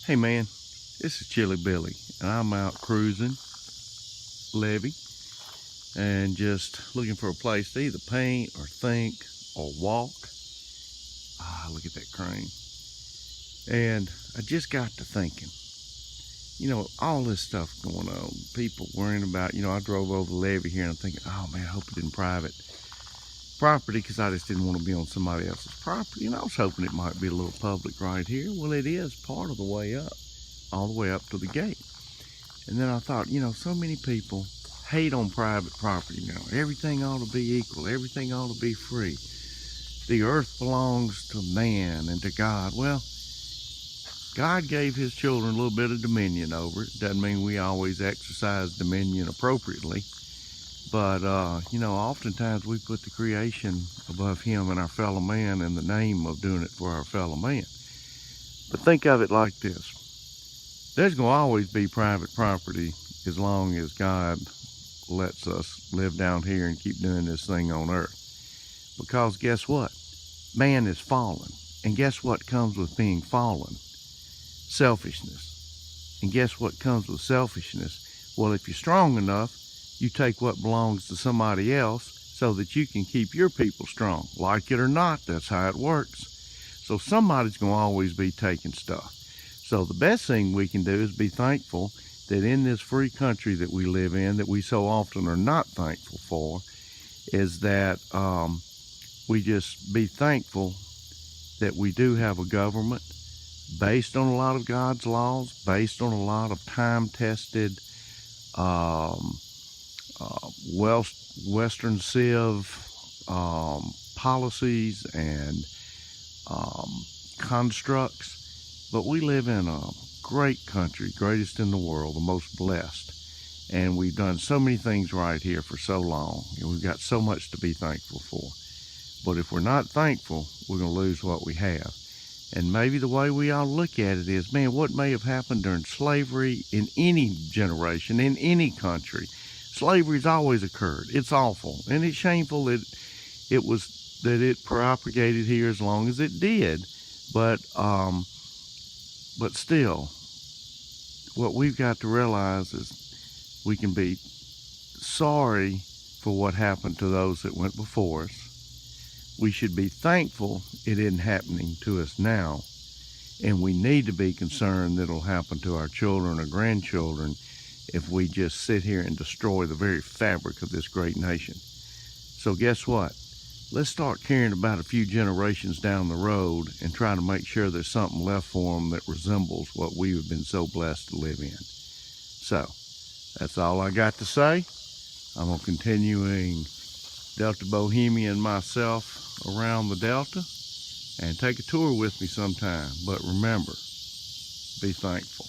Hey man, this is Chilly Billy, and I'm out cruising LEVEE and just looking for a place to either paint or think or walk. Look at that crane. And I just got to thinking, all this stuff going on, people worrying about, I drove over the LEVEE here and I'm thinking, oh man, I hope it didn't private property because I just didn't want to be on somebody else's property. And I was hoping it might be a little public right here. Well, it is part of the way up, all the way up to the gate. And then I thought, so many people hate on private property now. Everything ought to be equal. Everything ought to be free. The earth belongs to man and to God. Well, God gave his children a little bit of dominion over it. Doesn't mean we always exercise dominion appropriately. But, oftentimes we put the creation above him and our fellow man in the name of doing it for our fellow man. But think of it like this. There's going to always be private property as long as God lets us live down here and keep doing this thing on earth. Because guess what? Man is fallen. And guess what comes with being fallen? Selfishness. And guess what comes with selfishness? Well, if you're strong enough, you take what belongs to somebody else so that you can keep your people strong. Like it or not, that's how it works. So somebody's going to always be taking stuff. So the best thing we can do is be thankful that in this free country that we live in, that we so often are not thankful for, is that we just be thankful that we do have a government based on a lot of God's laws, based on a lot of time-tested Western Civ policies and constructs. But we live in a great country, greatest in the world, the most blessed. And we've done so many things right here for so long. And we've got so much to be thankful for. But if we're not thankful, we're going to lose what we have. And maybe the way we all look at it is, man, what may have happened during slavery in any generation, in any country? Slavery's always occurred. It's awful. And it's shameful that it propagated here as long as it did. But still, what we've got to realize is we can be sorry for what happened to those that went before us. We should be thankful it isn't happening to us now. And we need to be concerned that it'll happen to our children or grandchildren if we just sit here and destroy the very fabric of this great nation. So guess what? Let's start caring about a few generations down the road and try to make sure there's something left for them that resembles what we've been so blessed to live in. So, that's all I got to say. I'm going to continuing Delta Bohemian myself around the Delta and take a tour with me sometime. But remember, be thankful.